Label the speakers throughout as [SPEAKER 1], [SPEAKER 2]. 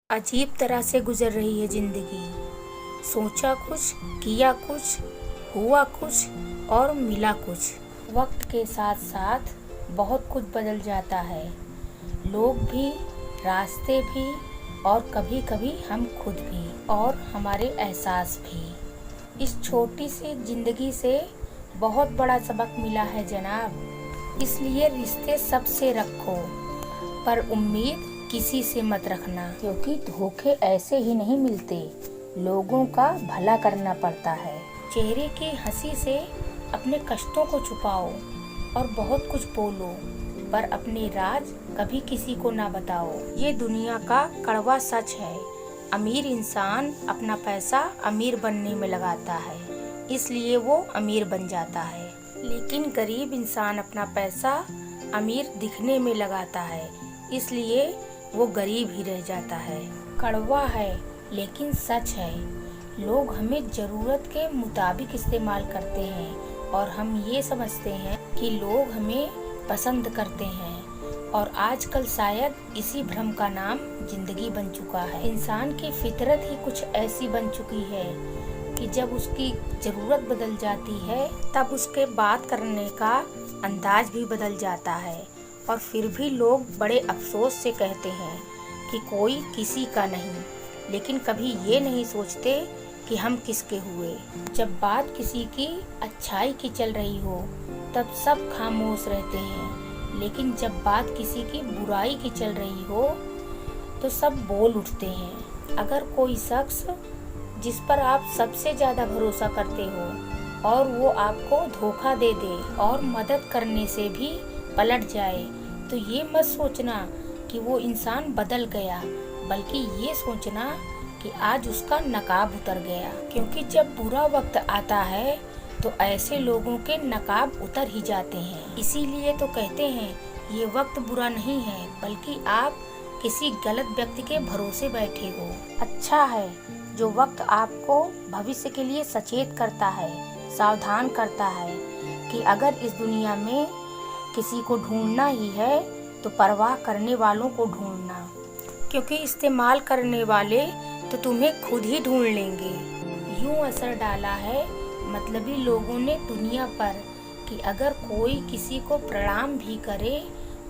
[SPEAKER 1] अजीब तरह से गुजर रही है जिंदगी। सोचा कुछ, किया कुछ, हुआ कुछ और मिला कुछ। वक्त के साथ साथ बहुत कुछ बदल जाता है, लोग भी, रास्ते भी और कभी कभी हम खुद भी और हमारे एहसास भी। इस छोटी सी जिंदगी से बहुत बड़ा सबक मिला है जनाब। इसलिए रिश्ते सबसे रखो, पर उम्मीद किसी से मत रखना, क्योंकि धोखे ऐसे ही नहीं मिलते, लोगों का भला करना पड़ता है। चेहरे की हंसी से अपने कष्टों को छुपाओ और बहुत कुछ बोलो, पर अपने राज कभी किसी को ना बताओ। ये दुनिया का कड़वा सच है। अमीर इंसान अपना पैसा अमीर बनने में लगाता है, इसलिए वो अमीर बन जाता है। लेकिन गरीब इंसान अपना पैसा अमीर दिखने में लगाता है, इसलिए वो गरीब ही रह जाता है। कड़वा है लेकिन सच है। लोग हमें जरूरत के मुताबिक इस्तेमाल करते हैं और हम ये समझते हैं कि लोग हमें पसंद करते हैं, और आजकल शायद इसी भ्रम का नाम जिंदगी बन चुका है। इंसान की फितरत ही कुछ ऐसी बन चुकी है कि जब उसकी जरूरत बदल जाती है तब उसके बात करने का अंदाज भी बदल जाता है। और फिर भी लोग बड़े अफसोस से कहते हैं कि कोई किसी का नहीं, लेकिन कभी ये नहीं सोचते कि हम किसके हुए। जब बात किसी की अच्छाई की चल रही हो तब सब खामोश रहते हैं, लेकिन जब बात किसी की बुराई की चल रही हो तो सब बोल उठते हैं। अगर कोई शख्स जिस पर आप सबसे ज्यादा भरोसा करते हो और वो आपको धोखा दे दे और मदद करने से भी पलट जाए, तो ये मत सोचना कि वो इंसान बदल गया, बल्कि ये सोचना कि आज उसका नकाब उतर गया। क्योंकि जब बुरा वक्त आता है तो ऐसे लोगों के नकाब उतर ही जाते हैं। इसीलिए तो कहते हैं ये वक्त बुरा नहीं है, बल्कि आप किसी गलत व्यक्ति के भरोसे बैठे हो। अच्छा है जो वक्त आपको भविष्य के लिए सचेत करता है, सावधान करता है कि अगर इस दुनिया में किसी को ढूंढना ही है तो परवाह करने वालों को ढूंढना, क्योंकि इस्तेमाल करने वाले तो तुम्हें खुद ही ढूंढ लेंगे। यूं असर डाला है मतलबी लोगों ने दुनिया पर कि अगर कोई किसी को प्रणाम भी करे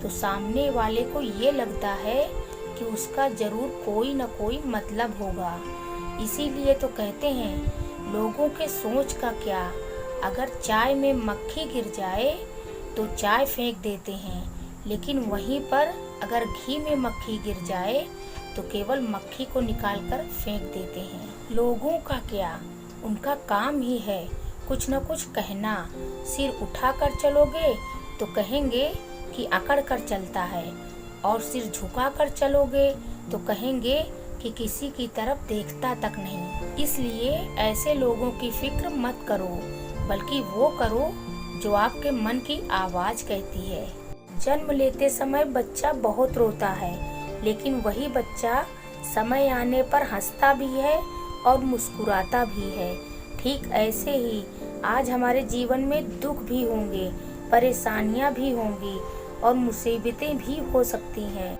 [SPEAKER 1] तो सामने वाले को ये लगता है कि उसका जरूर कोई न कोई मतलब होगा। इसीलिए तो कहते हैं लोगों के सोच का क्या, अगर चाय में मक्खी गिर जाए तो चाय फेंक देते हैं, लेकिन वहीं पर अगर घी में मक्खी गिर जाए तो केवल मक्खी को निकालकर फेंक देते हैं। लोगों का क्या, उनका काम ही है कुछ न कुछ कहना। सिर उठाकर चलोगे तो कहेंगे कि अकड़ कर चलता है, और सिर झुकाकर चलोगे तो कहेंगे कि किसी की तरफ देखता तक नहीं। इसलिए ऐसे लोगों की फिक्र मत करो, बल्कि वो करो जो आपके मन की आवाज कहती है। जन्म लेते समय बच्चा बहुत रोता है, लेकिन वही बच्चा समय आने पर हंसता भी है और मुस्कुराता भी है। ठीक ऐसे ही आज हमारे जीवन में दुख भी होंगे, परेशानियां भी होंगी और मुसीबतें भी हो सकती हैं।